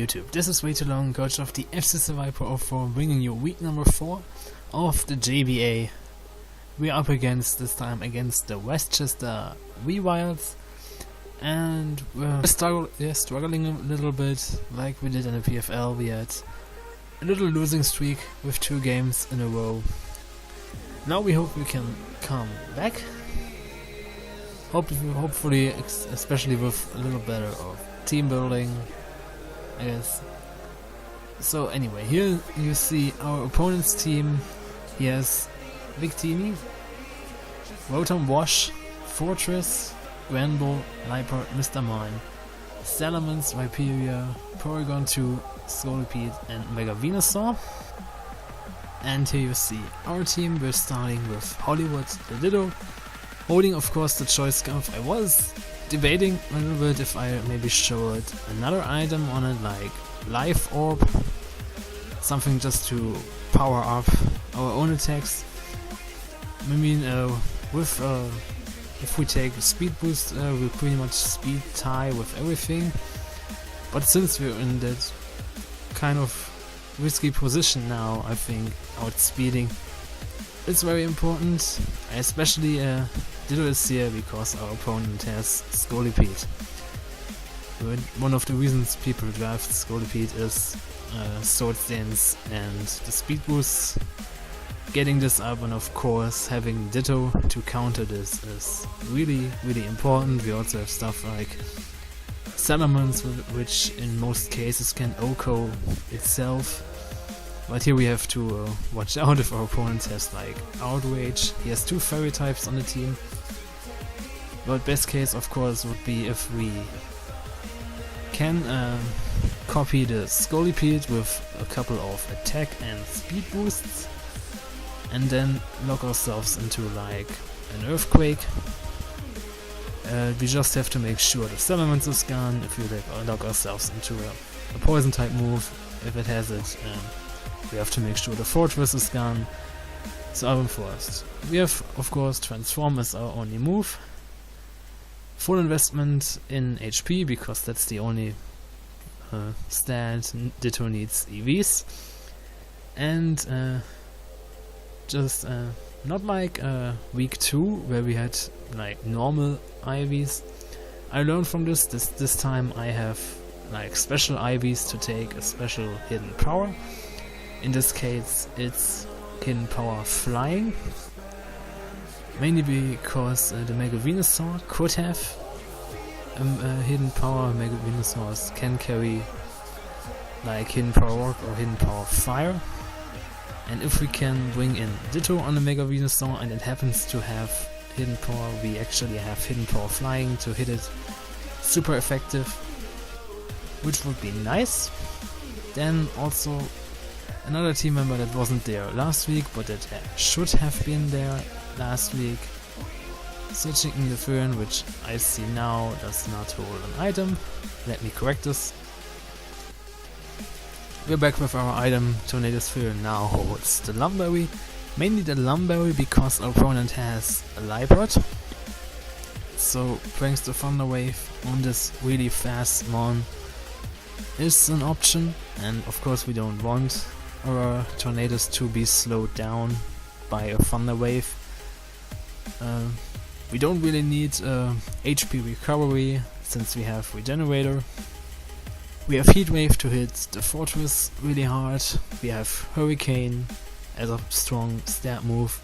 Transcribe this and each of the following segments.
YouTube, this is Way Too Long, coach of the FC Seviper 04, bringing you week number 4 of the JBA. We are up against, this time against the Westchester Weaviles, and we're struggling a little bit, like we did in the PFL. We had a little losing streak with 2 games in a row. Now we hope we can come back, hopefully especially with a little better of team building, I guess. So anyway, here you see our opponent's team. He has Victini, Rotom Wash, Fortress, Granbull, Liper, Mr. Mine, Salamence, Viperia, Porygon 2, Steigerlied and Mega Venusaur. And here you see our team. We're starting with Hollywood the Ditto, holding of course the choice scarf. I was debating a little bit if I maybe showed another item on it, like Life Orb, something just to power up our own attacks. I mean, if we take a speed boost, we'll pretty much speed tie with everything. But since we're in that kind of risky position now, I think outspeeding is very important, especially Ditto is here because our opponent has Steigerlied. One of the reasons people draft Steigerlied is Sword Dance and the speed boost. Getting this up, and of course having Ditto to counter this is really important. We also have stuff like Salamence, which in most cases can OHKO itself. But here we have to watch out if our opponent has like Outrage. He has 2 fairy types on the team. But best case of course would be if we can copy the Steigerlied with a couple of attack and speed boosts, and then lock ourselves into like an Earthquake. We just have to make sure the Salamence is gone. If we lock ourselves into a poison type move, if it has it, we have to make sure the Fortress is gone. So Ährwin first. We have of course Transform as our only move. Full investment in HP because that's the only stat Ditto needs EVs. And just not like week 2 where we had like normal IVs. I learned from this time I have like special IVs to take a special hidden power. In this case it's hidden power flying, mainly because the Mega Venusaur could have hidden power. Mega Venusaurs can carry like hidden power rock or hidden power fire. And if we can bring in Ditto on the Mega Venusaur and it happens to have hidden power, we actually have hidden power flying to hit it super effective, which would be nice. Then also another team member that wasn't there last week but that should have been there last week, Searching in the Fern, which I see now does not hold an item. Let me correct this. We're back with our item. Tornado Sphere now holds the Lumberry, mainly the Lumberry because our opponent has a Liepard. So thanks to Thunder Wave on this really fast mon is an option, and of course we don't want our tornadoes to be slowed down by a Thunder Wave. We don't really need HP recovery since we have Regenerator. We have Heat Wave to hit the Fortress really hard. We have Hurricane as a strong stat move.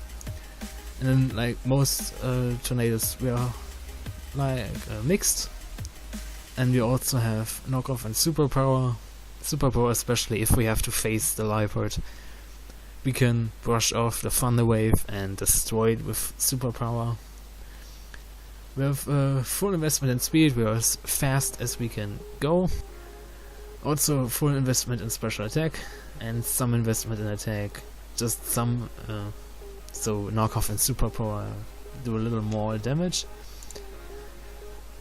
And then like most tornadoes we are like mixed. And we also have Knockoff and Superpower. Superpower especially if we have to face the Liepard. We can brush off the Thunder Wave and destroy it with Superpower. We have full investment in speed. We are as fast as we can go. Also full investment in special attack and some investment in attack, just some, so Knockoff and Superpower do a little more damage.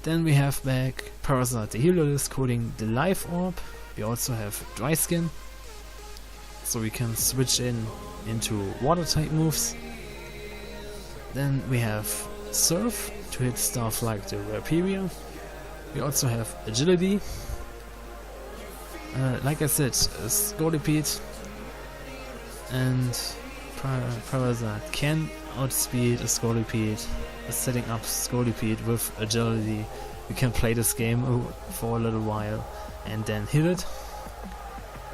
Then we have back Parasite the Healerless coding the Life Orb. We also have Dry Skin, so we can switch into water type moves. Then we have Surf to hit stuff like the Viperia. We also have Agility. Like I said, Steigerlied and Parasite can outspeed a Steigerlied. Setting up Steigerlied with agility, we can play this game for a little while and then hit it.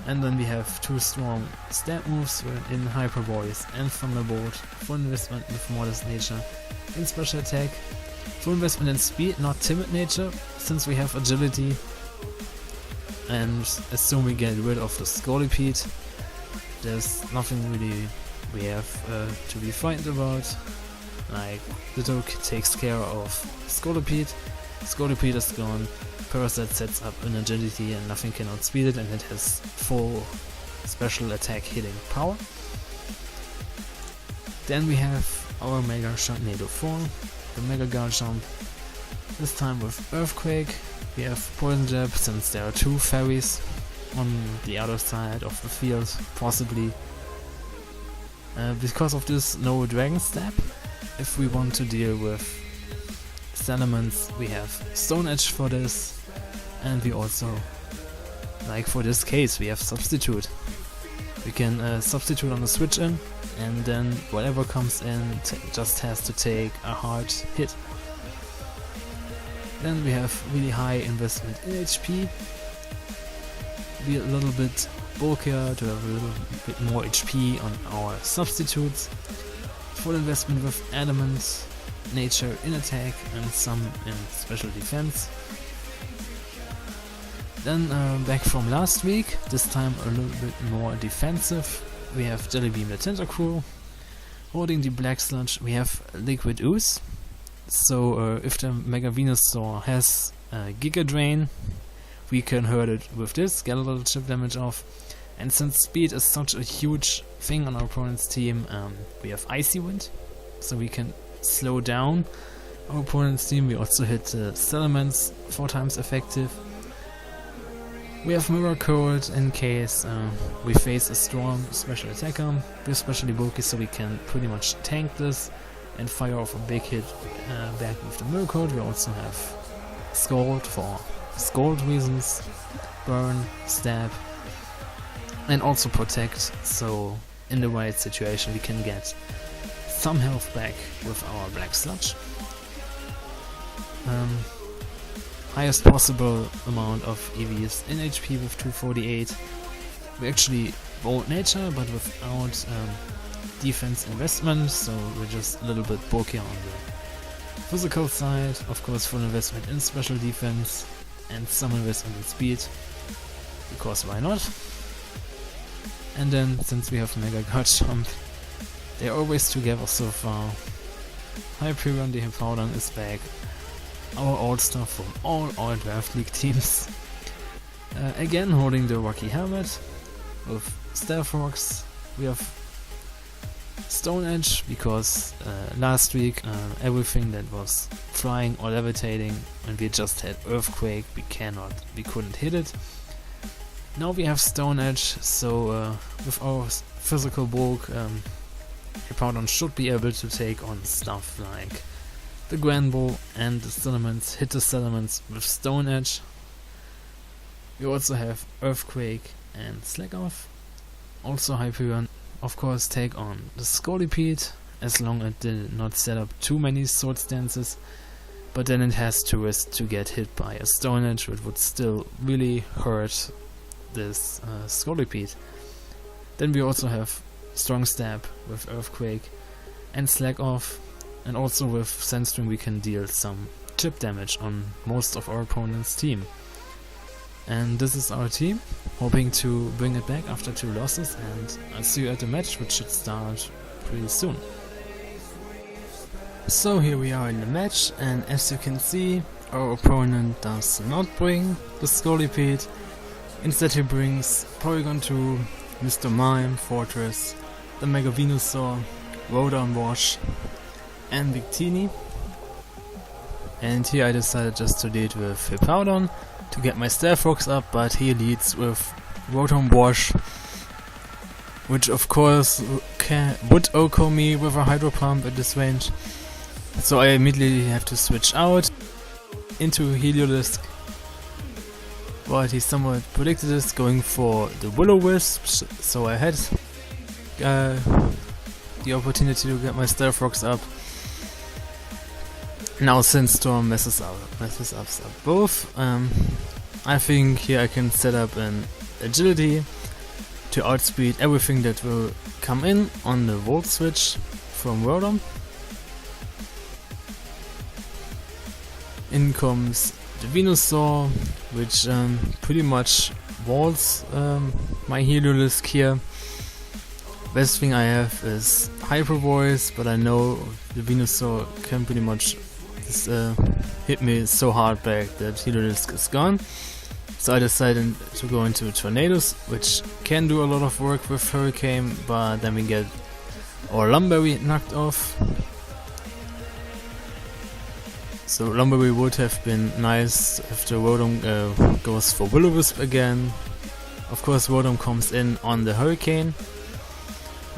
And then we have two strong stab moves in Hyper Voice and Thunderbolt, full investment with Modest Nature in special attack, full investment in speed, not timid nature, since we have agility. And as soon we get rid of the Steigerlied, there's nothing really we have to be frightened about. Like, Ditto takes care of Steigerlied is gone, Parasite sets up an agility and nothing can outspeed it, and it has full special attack hitting power. Then we have our Mega Sharknado 4, the Mega Guard Jump, this time with Earthquake. We have Poison Jab, since there are two fairies on the other side of the field, possibly. Because of this, no Dragon Step. If we want to deal with Salamence, we have Stone Edge for this, and we also, like for this case, we have Substitute. We can substitute on the switch in, and then whatever comes in just has to take a hard hit. Then we have really high investment in HP, be a little bit bulkier to have a little bit more HP on our substitutes, full investment with Adamant, Nature in attack and some in special defense. Then back from last week, this time a little bit more defensive, we have Jelly Beam the Tentacruel. Holding the Black Sludge, we have Liquid Ooze. So if the Mega Venusaur has Giga Drain, we can hurt it with this, get a little chip damage off. And since speed is such a huge thing on our opponent's team, we have Icy Wind, so we can slow down our opponent's team. We also hit Salamence 4 times effective. We have Mirror Cold in case we face a strong special attacker. We're especially bulky, so we can pretty much tank this and fire off a big hit back with the Mirror Cold. We also have Scald for Scald reasons, Burn, Stab, and also Protect, so in the right situation we can get some health back with our Black Sludge. Highest possible amount of EVs in HP with 248. We actually Bold Nature, but without defense investment, so we're just a little bit bulkier on the physical side. Of course, full investment in special defense and some investment in speed, because why not? And then, since we have Mega Guard Jump, they're always together so far. Hyperion the Hippowdon is back, our all-star from all Draft League teams. Again holding the Rocky Helmet with Stealth Rocks. We have Stone Edge, because last week everything that was flying or levitating, and we just had Earthquake, we couldn't hit it. Now we have Stone Edge, so with our physical bulk, Hippowdon should be able to take on stuff like the Granbull and the Salamence, hit the Salamence with Stone Edge. We also have Earthquake and Slack Off. Also Hyperion, of course, take on the Steigerlied, as long as it did not set up too many sword stances, but then it has to risk to get hit by a Stone Edge, which would still really hurt this Steigerlied. Then we also have Strong Stab with Earthquake and Slack Off, and also with Sandstream we can deal some chip damage on most of our opponent's team. And this is our team, hoping to bring it back after 2 losses, and I'll see you at the match, which should start pretty soon. So here we are in the match, and as you can see, our opponent does not bring the Steigerlied. Instead he brings Porygon 2, Mr. Mime, Fortress, the Mega Venusaur, Rodan Wash, and Victini. And here I decided just to lead with Hippowdon to get my Stealth Rocks up, but he leads with Rotom Wash, which of course would OHKO me with a Hydro Pump at this range. So I immediately have to switch out into Heliolisk but he somewhat predicted this, going for the Will-O-Wisp, so I had the opportunity to get my Stealth Rocks up. Now Sandstorm messes up both. I think here I can set up an agility to outspeed everything that will come in on the Volt Switch from Rotom. In comes the Venusaur, which pretty much walls my Heliolisk here. Best thing I have is Hyper Voice, but I know the Venusaur can pretty much hit me so hard back that Heliolisk is gone. So I decided to go into Tornadoes, which can do a lot of work with Hurricane, but then we get our Lumberry knocked off. So Lumberry would have been nice if the Rotom goes for Will-O-Wisp again. Of course Rotom comes in on the Hurricane,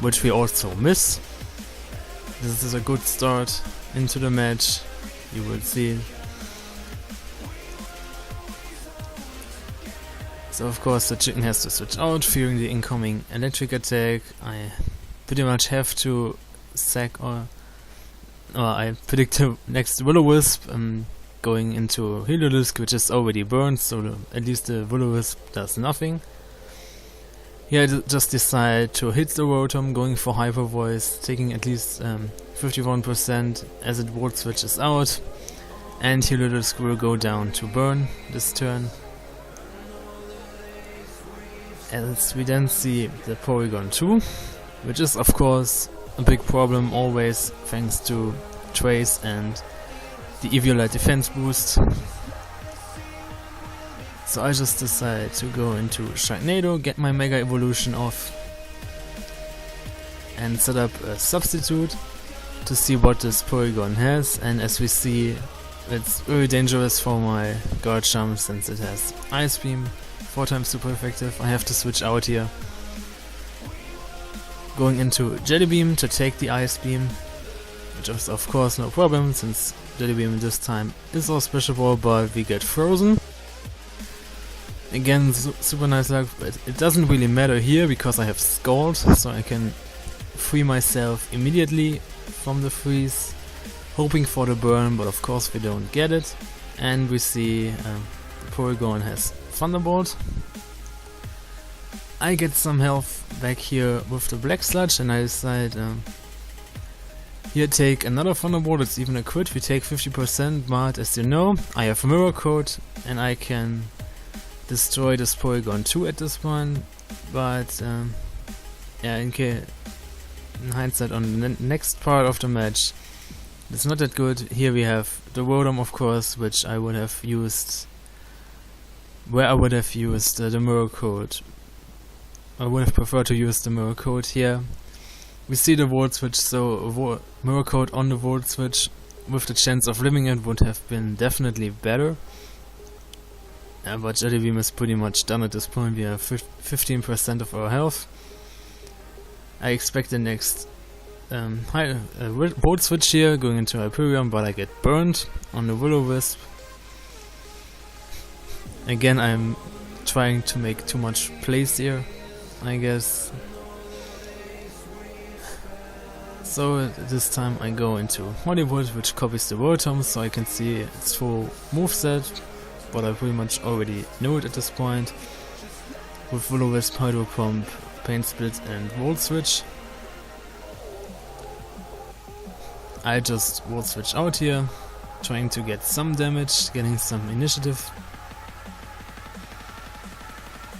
which we also miss. This is a good start into the match, you will see. So of course the chicken has to switch out, fearing the incoming electric attack. I pretty much have to sack or I predict the next Will-O-Wisp going into Heliolisk, which is already burned, so at least the Will-O-Wisp does nothing. Here I just decide to hit the Rotom, going for Hyper Voice, taking at least 51% as it Volt switches out, and Heliolisk will go down to burn this turn. As we then see the Porygon 2, which is of course a big problem always, thanks to Trace and the Eviolite defense boost. So I just decide to go into Sharknado, get my Mega Evolution off, and set up a substitute to see what this Porygon has. And as we see, it's very dangerous for my Garchomp since it has Ice Beam, 4 times super effective. I have to switch out here. Going into Jelly Beam to take the Ice Beam, which is of course no problem since Jelly Beam this time is our special ball, but we get frozen. Again, super nice luck, but it doesn't really matter here because I have Scald, so I can free myself immediately from the freeze, hoping for the burn, but of course we don't get it. And we see the Porygon has Thunderbolt. I get some health back here with the Black Sludge, and I decide here take another Thunderbolt. It's even a crit, we take 50%, but as you know I have Mirror Coat and I can destroy this Porygon 2 at this point. But yeah, in hindsight on the next part of the match, it's not that good. Here we have the Rotom, of course, which I would have used where I would have used the Mirror Coat. I would have preferred to use the Mirror Coat here. We see the Volt Switch, so Mirror Coat on the Volt Switch with the chance of living it would have been definitely better. But Jelly Beam is pretty much done at this point. We have 15% of our health. I expect the next Volt Switch here going into Hyperion, but I get burned on the Will-O-Wisp. Again, I'm trying to make too much plays here, I guess. So this time I go into Hollywood, which copies the Rotom, so I can see its full moveset, but I pretty much already know it at this point. With Will-O-Wisp, Hydro Pump, Pain Split and Volt Switch. I just Volt Switch out here, trying to get some damage, getting some initiative.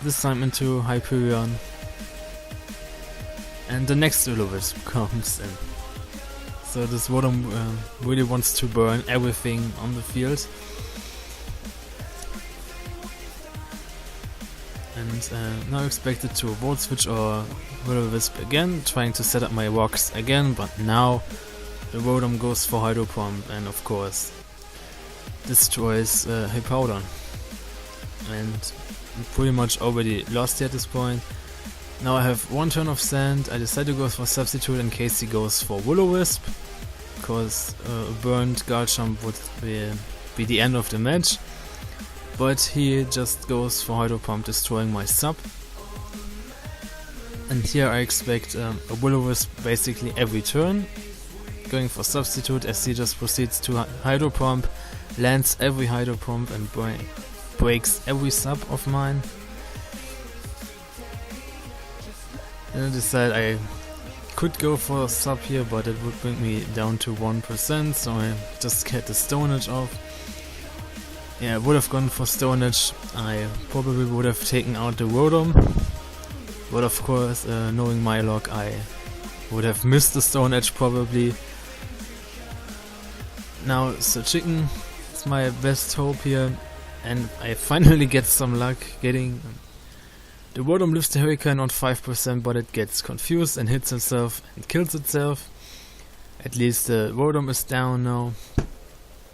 This time into Hyperion. And the next Will-O-Wisp comes in. So this Rotom really wants to burn everything on the field. And now expected to Volt Switch or Will-O-Wisp again, trying to set up my rocks again, but now the Rotom goes for Hydro Pump and of course destroys Hippowdon. And I'm pretty much already lost here at this point. Now I have one turn of Sand. I decide to go for Substitute in case he goes for Will-O-Wisp, because a burned Garchomp would be the end of the match. but he just goes for Hydro Pump, destroying my sub. And here I expect a Will-O-Wisp basically every turn, going for substitute as he just proceeds to Hydro Pump, lands every Hydro Pump and breaks every sub of mine. And I decided I could go for a sub here, but it would bring me down to 1%, so I just get the Stone Edge off. Yeah, I would have gone for Stone Edge. I probably would have taken out the Rotom, but of course, knowing my luck, I would have missed the Stone Edge probably. Now Sir Chicken is my best hope here, and I finally get some luck getting... The Rotom lifts the Hurricane on 5%, but it gets confused and hits itself and kills itself. At least the Rotom is down now.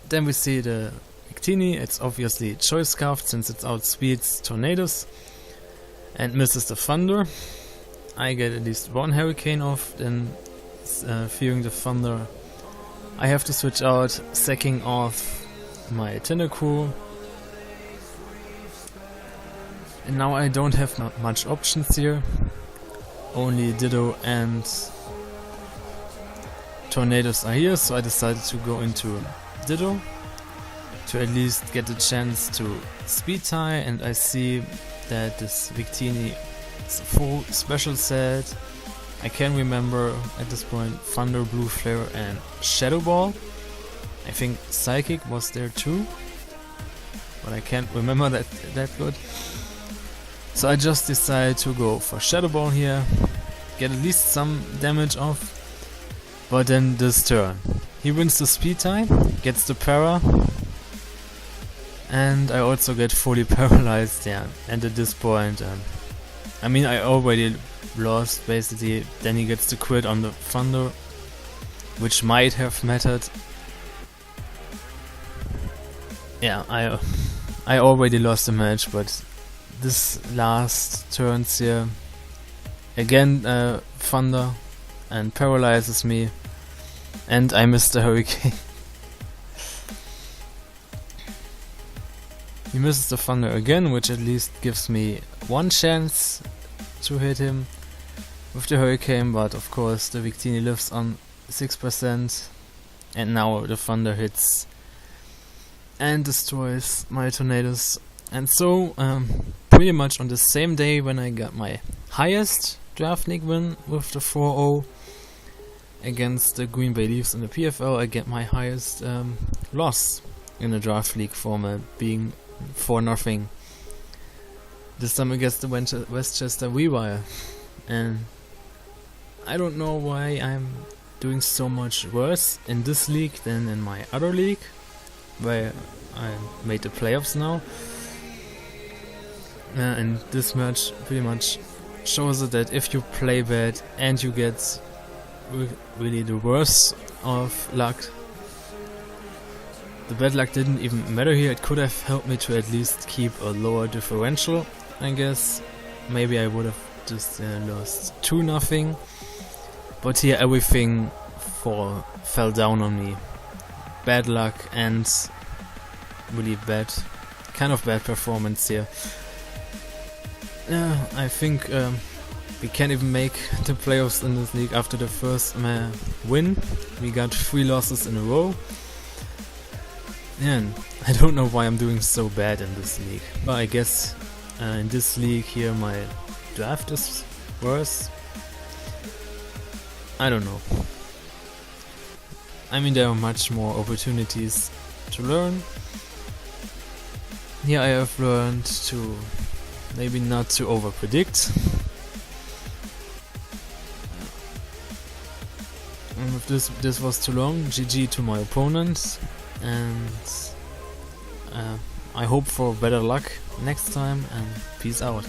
Then we see the Victini. It's obviously Choice Scarfed since it outspeeds Tornadoes and misses the Thunder. I get at least one Hurricane off, then fearing the Thunder I have to switch out, sacking off my Tentacool. And now I don't have much options here, only Ditto and Tornadoes are here, so I decided to go into Ditto to at least get the chance to speed tie, and I see that this Victini is a full special set. I can remember at this point Thunder, Blue Flare and Shadow Ball. I think Psychic was there too, but I can't remember that good. So I just decided to go for Shadow Ball here, get at least some damage off. But then this turn, he wins the speed tie, gets the para, and I also get fully paralyzed. Yeah, and at this point, I mean, I already lost basically. Then he gets the crit on the Thunder, which might have mattered. Yeah, I already lost the match, but this last turns here again Thunder and paralyzes me, and I missed the Hurricane. He misses the Thunder again, which at least gives me one chance to hit him with the Hurricane, but of course the Victini lives on 6%, and now the Thunder hits and destroys my Tornadoes. And so, pretty much on the same day when I got my highest draft league win with the 4-0 against the Green Bay Leafs in the PFL, I get my highest loss in the draft league format, being 4-0. This time against the Westchester Weavile. And I don't know why I'm doing so much worse in this league than in my other league, where I made the playoffs now. And this match pretty much shows it that if you play bad and you get really the worst of luck, the bad luck didn't even matter here. It could have helped me to at least keep a lower differential, I guess. Maybe I would have just lost 2-0, but here everything fell down on me. Bad luck and really kind of bad performance here. I think we can't even make the playoffs in this league after the first win. We got 3 losses in a row. And I don't know why I'm doing so bad in this league. But I guess in this league here my draft is worse. I don't know. I mean, there are much more opportunities to learn. Here I have learned to maybe not to overpredict. And if this was too long, GG to my opponent, and I hope for better luck next time, and peace out.